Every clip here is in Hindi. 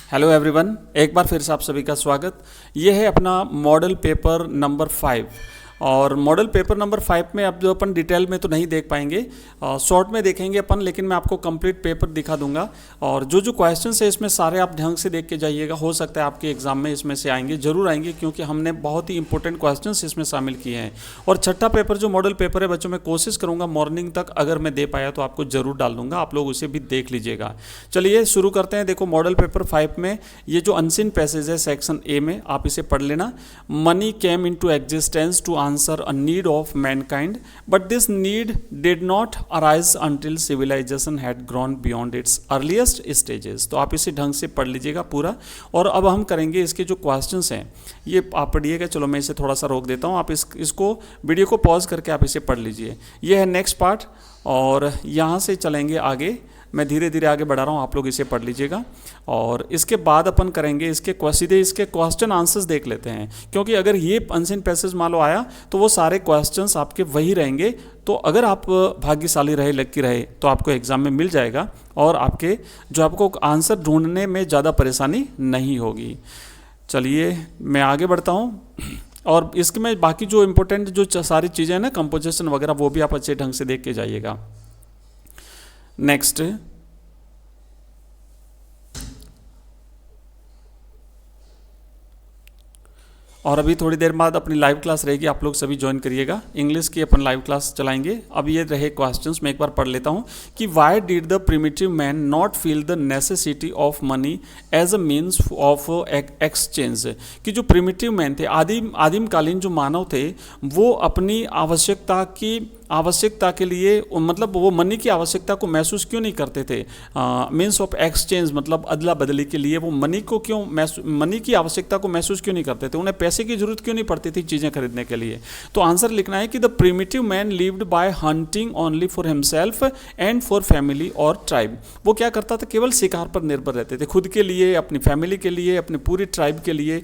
हेलो एवरीवन, एक बार फिर से आप सभी का स्वागत। ये है अपना मॉडल पेपर नंबर 5 और मॉडल पेपर नंबर 5 में अब जो अपन डिटेल में तो नहीं देख पाएंगे, शॉर्ट में देखेंगे अपन, लेकिन मैं आपको कंप्लीट पेपर दिखा दूंगा। और जो जो क्वेश्चंस है इसमें सारे आप ढंग से देख के जाइएगा। हो सकता है आपके एग्जाम में इसमें से आएंगे, जरूर आएंगे, क्योंकि हमने बहुत ही इंपॉर्टेंट क्वेश्चंस इसमें शामिल किए हैं। और छठा पेपर जो मॉडल पेपर है बच्चों, मैं कोशिश करूँगा मॉर्निंग तक अगर मैं दे पाया तो आपको जरूर डाल दूंगा, आप लोग उसे भी देख लीजिएगा। चलिए शुरू करते हैं। देखो मॉडल पेपर 5 में ये जो अनसीन पैसेज है सेक्शन ए में, आप इसे पढ़ लेना। Money came into existence to answer a need of mankind, but this need did not arise until civilization had grown beyond its earliest stages। तो आप इसे ढंग से पढ़ लीजिएगा पूरा। और अब हम करेंगे इसके जो क्वेश्चंस हैं ये आप पढ़िएगा। चलो मैं इसे थोड़ा सा रोक देता हूँ, आप इसको वीडियो को पॉज करके आप इसे पढ़ लीजिए। ये है नेक्स्ट पार्ट और यहाँ से चलेंगे आगे। मैं धीरे धीरे आगे बढ़ा रहा हूँ, आप लोग इसे पढ़ लीजिएगा। और इसके बाद अपन करेंगे सीधे इसके क्वेश्चन आंसर्स देख लेते हैं, क्योंकि अगर ये अनसीन पैसेज मान लो आया तो वो सारे क्वेश्चंस आपके वही रहेंगे। तो अगर आप भाग्यशाली रहे, लक्की रहे, तो आपको एग्जाम में मिल जाएगा और आपके जो आपको आंसर ढूंढने में ज़्यादा परेशानी नहीं होगी। चलिए मैं आगे बढ़ता हूँ और इसके में बाकी जो इम्पोर्टेंट जो सारी चीज़ें हैं ना, कंपोजिशन वगैरह, वो भी आप अच्छे ढंग से देख के जाइएगा। नेक्स्ट, और अभी थोड़ी देर बाद अपनी लाइव क्लास रहेगी, आप लोग सभी ज्वाइन करिएगा। इंग्लिश की अपन लाइव क्लास चलाएंगे। अब ये रहे क्वेश्चंस, मैं एक बार पढ़ लेता हूँ कि why did the primitive man not feel the necessity of money as a means of exchange. कि जो प्रिमिटिव मैन थे, आदिमकालीन जो मानव थे, वो अपनी आवश्यकता के लिए, मतलब वो मनी की आवश्यकता को महसूस क्यों नहीं करते थे। मीन्स ऑफ एक्सचेंज मतलब अदला बदली के लिए वो मनी की आवश्यकता को महसूस क्यों नहीं करते थे, उन्हें पैसे की जरूरत क्यों नहीं पड़ती थी चीज़ें खरीदने के लिए। तो आंसर लिखना है कि the primitive man lived by hunting only for himself and for family और ट्राइब। वो क्या करता था, केवल शिकार पर निर्भर रहते थे, खुद के लिए, अपनी फैमिली के लिए, अपनी पूरी ट्राइब के लिए।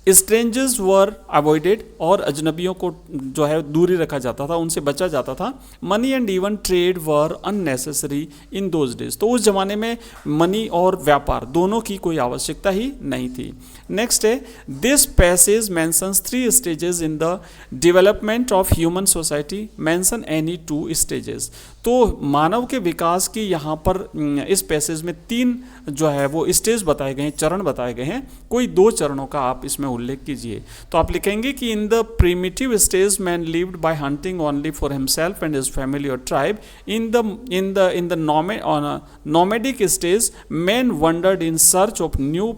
स्ट्रेंजर्स वर अवॉइडेड, और अजनबियों को जो है दूरी रखा जाता था, उनसे बचा जाता था। Money and even trade were unnecessary in those days. तो उस जमाने में मनी और व्यापार दोनों की कोई आवश्यकता ही नहीं थी। नेक्स्ट है, this passage mentions 3 stages in the development of human society, mention any 2 stages. तो मानव के विकास की यहाँ पर इस पैसेज में 3 जो है वो स्टेज बताए गए हैं, चरण बताए गए हैं। कोई 2 चरणों का आप इसमें उल्लेख कीजिए। तो आप लिखेंगे कि in the primitive stage man lived by hunting only for himself and his family और tribe. In the nomadic stage man wandered in search of new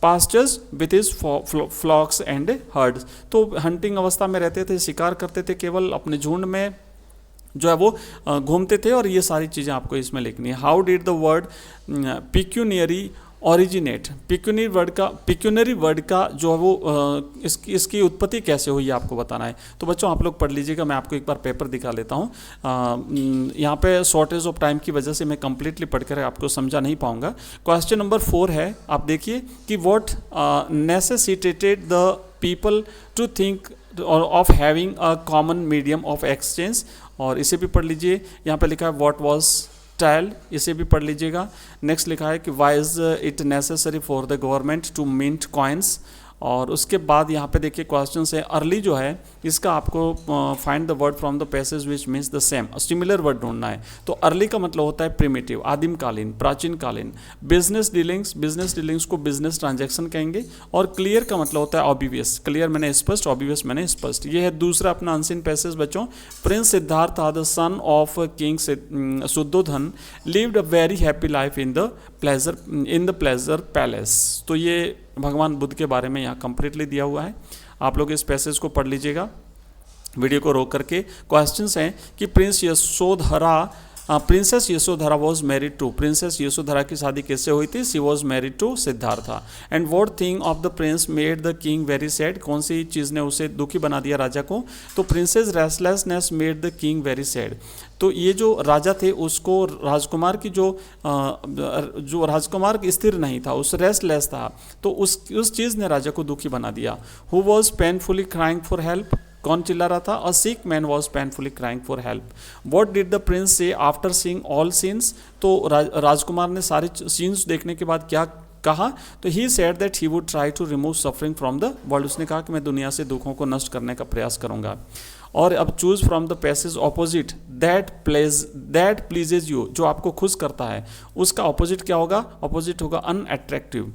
pastures with his flocks and herds. तो हंटिंग अवस्था में रहते थे, शिकार करते थे, केवल अपने झुंड में जो है वो घूमते थे। और ये सारी चीज़ें आपको इसमें लिखनी है। How did the word pecuniary originate. Pecuniary word का जो है वो इसकी उत्पत्ति कैसे हुई आपको बताना है। तो बच्चों आप लोग पढ़ लीजिएगा, मैं आपको एक बार पेपर दिखा लेता हूँ। यहाँ पे शॉर्टेज ऑफ टाइम की वजह से मैं कंप्लीटली पढ़कर आपको समझा नहीं पाऊँगा। क्वेश्चन नंबर 4 है, आप देखिए कि what necessitated the people to think of having a common medium of exchange. और इसे भी पढ़ लीजिए। यहाँ पे लिखा है व्हाट वाज ट्रायल, इसे भी पढ़ लीजिएगा। नेक्स्ट लिखा है कि why is it necessary for the government to mint coins. और उसके बाद यहाँ पे देखिए क्वेश्चन है, अर्ली जो है इसका आपको find the word from the passage which means the same, similar word ढूंढना है। तो अर्ली का मतलब होता है प्रिमिटिव, आदिमकालीन, प्राचीन कालीन। बिजनेस डीलिंग्स को बिजनेस ट्रांजैक्शन कहेंगे। और क्लियर का मतलब होता है ऑब्वियस, क्लियर मैंने स्पष्ट, ऑब्वियस मैंने स्पष्ट। ये है दूसरा अपना अनसीन पैसेज बच्चों। Prince Siddhartha the son of king Shuddhodana lived a very happy life in the pleasure palace. तो ये भगवान बुद्ध के बारे में यहाँ कंप्लीटली दिया हुआ है। आप लोग इस पैसेज को पढ़ लीजिएगा वीडियो को रोक करके। क्वेश्चंस हैं कि princess Yashodhara was married to, princess Yashodhara की शादी किससे हुई थी, she was married to Siddhartha. And what thing of the prince made the king very sad, कौन सी चीज़ ने उसे दुखी बना दिया राजा को। तो princess restlessness made the king very sad. तो ये जो राजा थे उसको राजकुमार की जो राजकुमार स्थिर नहीं था, उस रेस्टलेस था, तो उस चीज़ ने राजा को दुखी बना दिया। Who was painfully crying for help, कौन चिल्ला रहा था, a sick man was painfully crying for help. What did the prince see after seeing all scenes, तो राजकुमार ने सारे सीन्स देखने के बाद क्या कहा, तो he said that he would try to remove suffering from the world, उसने कहा कि मैं दुनिया से दुखों को नष्ट करने का प्रयास करूंगा। और अब choose from the passage opposite that pleases you, जो आपको खुश करता है उसका ऑपोजिट क्या होगा, ऑपोजिट होगा अनअट्रैक्टिव।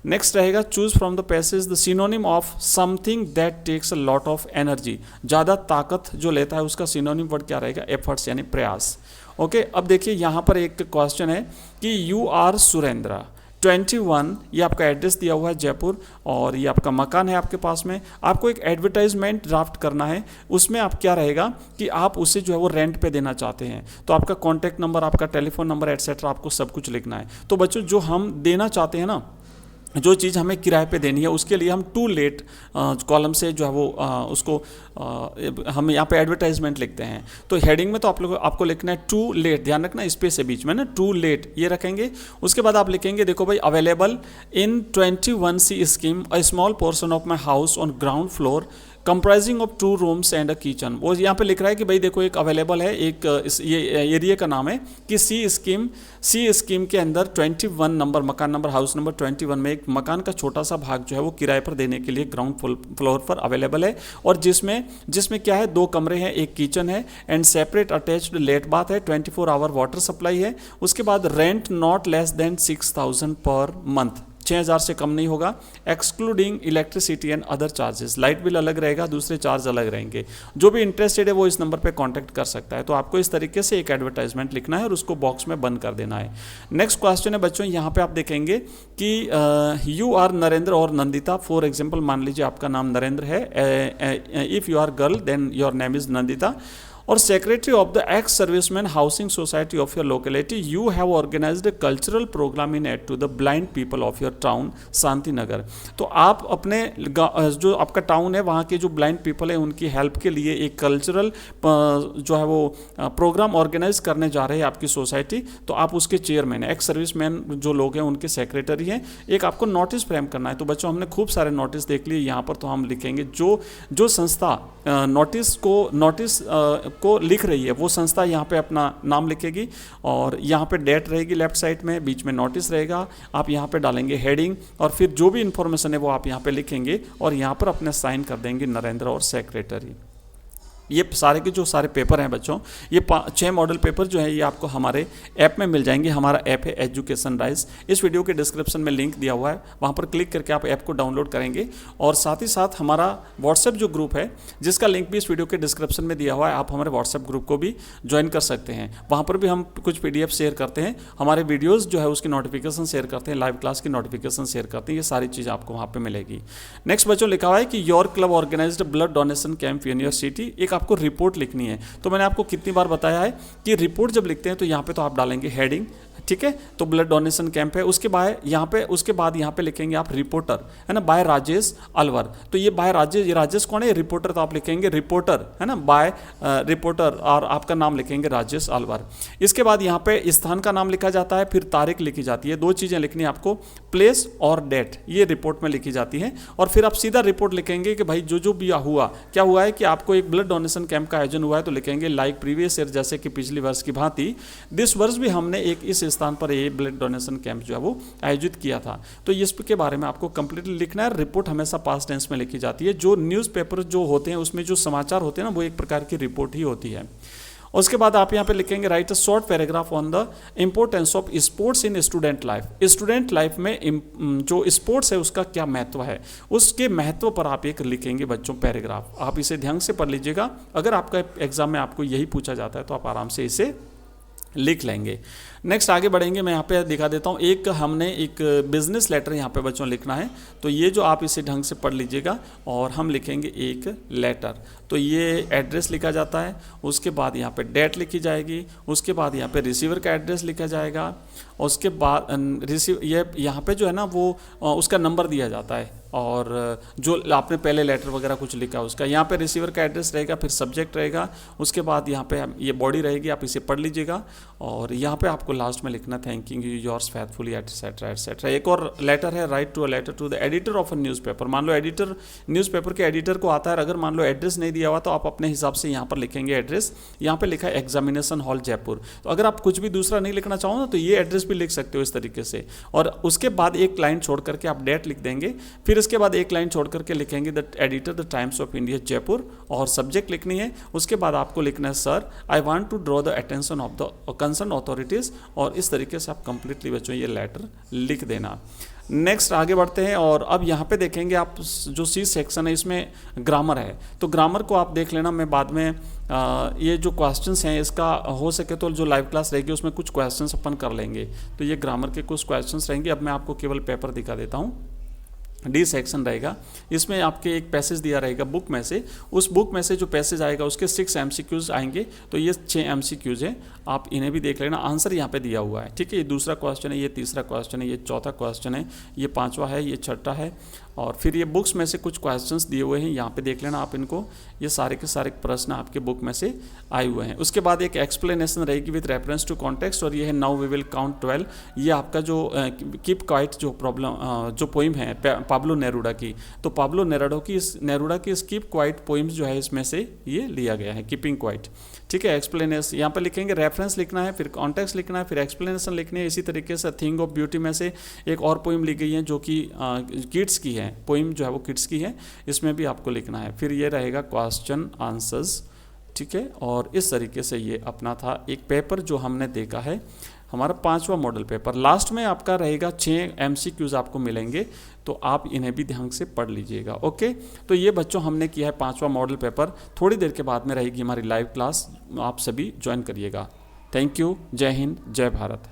नेक्स्ट रहेगा choose from the passage the synonym of something that takes a lot of energy, ज़्यादा ताकत जो लेता है उसका सिनोनिम वर्ड क्या रहेगा, एफर्ट्स यानी प्रयास। ओके, अब देखिए यहाँ पर एक क्वेश्चन है कि यू आर सुरेंद्र 21, ये आपका एड्रेस दिया हुआ है जयपुर, और ये आपका मकान है आपके पास में। आपको एक एडवर्टाइजमेंट ड्राफ्ट करना है, उसमें आप क्या रहेगा कि आप उसे जो है वो रेंट पे देना चाहते हैं, तो आपका कॉन्टैक्ट नंबर, आपका टेलीफोन नंबर एटसेट्रा आपको सब कुछ लिखना है। तो बच्चों जो हम देना चाहते हैं ना, जो चीज़ हमें किराए पे देनी है, उसके लिए हम टू लेट कॉलम से जो है वो उसको हम यहाँ पे एडवर्टाइजमेंट लिखते हैं। तो हेडिंग में तो आप लोग आपको लिखना है टू लेट, ध्यान रखना स्पेस है बीच में ना, टू लेट ये रखेंगे। उसके बाद आप लिखेंगे देखो भाई available in 21C scheme a small portion of my house on ground floor comprising of 2 rooms and a kitchen. वो यहाँ पे लिख रहा है कि भाई देखो एक अवेलेबल है, एक ये एरिया का नाम है कि सी स्कीम के अंदर 21 नंबर मकान नंबर हाउस नंबर 21 में एक मकान का छोटा सा भाग जो है वो किराए पर देने के लिए ग्राउंड फ्लोर पर अवेलेबल है, और जिसमें क्या है 2 कमरे हैं, एक किचन है and separate attached let bath है, 24 आवर वाटर सप्लाई है। उसके बाद rent not less than 6000 per month, 6000 से कम नहीं होगा, excluding electricity and other charges. Light bill अलग रहेगा, दूसरे चार्ज अलग रहेंगे। जो भी इंटरेस्टेड है वो इस नंबर पे कांटेक्ट कर सकता है। तो आपको इस तरीके से एक एडवर्टाइजमेंट लिखना है और उसको बॉक्स में बंद कर देना है। नेक्स्ट क्वेश्चन है बच्चों, यहाँ पे आप देखेंगे कि यू आर नरेंद्र और नंदिता, फॉर एग्जाम्पल मान लीजिए आपका नाम नरेंद्र है, if you are girl then your name is Nandita, और secretary of the ex serviceman housing society of your locality, you have organised a cultural programme in aid to the blind people of your town Shanti Nagar. तो आप अपने जो आपका टाउन है वहाँ के जो ब्लाइंड पीपल है उनकी हेल्प के लिए एक कल्चरल जो है वो प्रोग्राम ऑर्गेनाइज करने जा रहे हैं आपकी सोसाइटी। तो आप उसके चेयरमैन है, एक्स सर्विसमैन जो लोग हैं उनके सेक्रेटरी हैं। एक आपको नोटिस फ्रेम करना है। तो बच्चों हमने खूब सारे नोटिस देख लिए, यहाँ पर तो हम लिखेंगे जो संस्था नोटिस को लिख रही है वो संस्था यहाँ पे अपना नाम लिखेगी, और यहाँ पे डेट रहेगी लेफ्ट साइड में, बीच में नोटिस रहेगा, आप यहाँ पे डालेंगे हेडिंग, और फिर जो भी इंफॉर्मेशन है वो आप यहाँ पे लिखेंगे और यहाँ पर अपने साइन कर देंगे नरेंद्र और सेक्रेटरी। ये सारे के जो सारे पेपर हैं बच्चों, ये 6 मॉडल पेपर जो है ये आपको हमारे ऐप में मिल जाएंगे। हमारा ऐप है एजुकेशन राइज, इस वीडियो के डिस्क्रिप्शन में लिंक दिया हुआ है, वहाँ पर क्लिक करके आप ऐप को डाउनलोड करेंगे। और साथ ही साथ हमारा व्हाट्सएप जो ग्रुप है जिसका लिंक भी इस वीडियो के डिस्क्रिप्शन में दिया हुआ है, आप हमारे व्हाट्सएप ग्रुप को भी ज्वाइन कर सकते हैं। वहाँ पर भी हम कुछ PDF शेयर करते हैं, हमारे वीडियोज़ जो है उसकी नोटिफिकेशन शेयर करते हैं, लाइव क्लास की नोटिफिकेशन शेयर करते हैं, ये सारी चीज़ आपको वहाँ पर मिलेगी। नेक्स्ट बच्चों लिखा हुआ है कि your club organized blood donation camp in your city, एक आपको रिपोर्ट लिखनी है। तो मैंने आपको कितनी बार बताया है कि रिपोर्ट जब लिखते हैं तो यहाँ पे तो आप डालेंगे हेडिंग, ठीक है, तो ब्लड डोनेशन कैंप है, उसके बाद यहाँ पे लिखेंगे आप रिपोर्टर, है ना, बाय राजेश अलवर। तो ये बाय राजेश कौन है, रिपोर्टर, तो आप लिखेंगे रिपोर्टर, है ना, बाय रिपोर्टर, और आपका नाम लिखेंगे राजेश अलवर। इसके बाद यहाँ पे स्थान का नाम लिखा जाता है, फिर तारीख लिखी जाती है। 2 चीज़ें लिखनी है आपको, प्लेस और डेट, ये रिपोर्ट में लिखी जाती है। और फिर आप सीधा रिपोर्ट लिखेंगे कि भाई जो भी हुआ, क्या हुआ है कि आपको एक ब्लड डोनेशन कैंप का आयोजन हुआ है, तो लिखेंगे लाइक प्रीवियस ईयर, जैसे कि पिछले वर्ष की भांति दिस वर्ष भी हमने एक इस स्थान पर ये ब्लड डोनेशन कैंप जो है वो आयोजित किया था। तो इसके बारे में आपको कंप्लीटली लिखना है। रिपोर्ट हमेशा पास्ट टेंस में लिखी जाती है। जो न्यूज़पेपर जो होते हैं उसमें जो समाचार होते हैं ना, वो एक प्रकार की रिपोर्ट ही होती है। उसके बाद आप यहाँ पे लिखेंगे right a short paragraph on the importance of sports in student life. Student life में जो स्पोर्ट्स है उसका क्या महत्व है, उसके महत्व पर आप एक लिखेंगे बच्चों पैराग्राफ। आप इसे ध्यान से पढ़ लीजिएगा, अगर आपका एग्जाम में आपको यही पूछा जाता है तो आप आराम से इसे लिख लेंगे। नेक्स्ट आगे बढ़ेंगे, मैं यहाँ पे दिखा देता हूँ। हमने एक बिजनेस लेटर यहाँ पे बच्चों लिखना है, तो ये जो आप इसे ढंग से पढ़ लीजिएगा, और हम लिखेंगे एक लेटर। तो ये एड्रेस लिखा जाता है, उसके बाद यहाँ पे डेट लिखी जाएगी, उसके बाद यहाँ पे रिसीवर का एड्रेस लिखा जाएगा, उसके बाद ये यहाँ पे जो है ना वो उसका नंबर दिया जाता है, और जो आपने पहले लेटर वगैरह कुछ लिखा उसका। यहाँ पे रिसीवर का एड्रेस रहेगा, फिर सब्जेक्ट रहेगा, उसके बाद यहाँ पे ये बॉडी रहेगी, आप इसे पढ़ लीजिएगा। और यहाँ पे आपको लास्ट में लिखना thanking you yours faithfully etcetera etcetera. एक और लेटर है, write to a letter to the editor of a newspaper. मान लो एडिटर, न्यूज़पेपर के एडिटर को आता है, अगर मान लो एड्रेस नहीं दिया हुआ तो आप अपने हिसाब से यहाँ पर लिखेंगे एड्रेस। यहाँ पे लिखा है एग्जामिनेशन हॉल जयपुर, तो अगर आप कुछ भी दूसरा नहीं लिखना चाहो ना तो ये एड्रेस भी लिख सकते हो इस तरीके से। और उसके बाद एक लाइन छोड़ करके आप डेट लिख देंगे, फिर इसके बाद एक लाइन छोड़ करके लिखेंगे the editor the Times of India Jaipur, और सब्जेक्ट लिखनी है। उसके बाद आपको लिखना है sir I want to draw the attention of the concern authorities, और इस तरीके से आप कंप्लीटली बच्चों ये लेटर लिख देना। नेक्स्ट आगे बढ़ते हैं, और अब यहाँ पे देखेंगे आप जो सी सेक्शन है इसमें ग्रामर है, तो ग्रामर को आप देख लेना। मैं बाद में ये जो क्वेश्चंस हैं इसका हो सके तो जो लाइव क्लास रहेगी उसमें कुछ क्वेश्चंस अपन कर लेंगे, तो ये ग्रामर के कुछ क्वेश्चंस रहेंगे। अब मैं आपको केवल पेपर दिखा देता हूँ। डी सेक्शन रहेगा, इसमें आपके एक पैसेज दिया रहेगा बुक में से, उस बुक में से जो पैसेज आएगा उसके 6 MCQs आएंगे, तो ये 6 MCQs हैं, आप इन्हें भी देख लेना। आंसर यहाँ पे दिया हुआ है, ठीक है। ये दूसरा क्वेश्चन है, ये तीसरा क्वेश्चन है, ये चौथा क्वेश्चन है, ये पांचवा है, ये छठा है, और फिर ये बुक्स में से कुछ क्वेश्चंस दिए हुए हैं, यहाँ पे देख लेना आप इनको। ये सारे के सारे प्रश्न आपके बुक में से आए हुए हैं। उसके बाद एक एक्सप्लेनेशन रहेगी विद रेफरेंस टू कॉन्टेक्स्ट, और ये है नाउ वी विल काउंट 12। ये आपका जो कीप क्वाइट जो प्रॉब्लम जो पोइम है पाब्लो नेरूडा की, तो पाब्लो नेरूडा की कीप क्वाइट पोइम्स जो है इसमें से ये लिया गया है, कीपिंग क्वाइट, ठीक है। एक्सप्लेनेशन यहाँ पर लिखेंगे, रेफरेंस लिखना है, फिर कॉन्टेक्स्ट लिखना है, फिर एक्सप्लेनेशन लिखनी है। इसी तरीके से थिंग ऑफ ब्यूटी में से एक और पोइम ली गई है जो कि किड्स की है, पोइम जो है वो किड्स की है, इसमें भी आपको लिखना है। फिर ये रहेगा क्वेश्चन आंसर्स, ठीक है। और इस तरीके से ये अपना था एक पेपर जो हमने देखा है, हमारा 5वां मॉडल पेपर। लास्ट में आपका रहेगा 6 MCQs आपको मिलेंगे, तो आप इन्हें भी ध्यान से पढ़ लीजिएगा, ओके। तो ये बच्चों हमने किया है 5वां मॉडल पेपर। थोड़ी देर के बाद में रहेगी हमारी लाइव क्लास, आप सभी ज्वाइन करिएगा। थैंक यू, जय हिंद, जय भारत।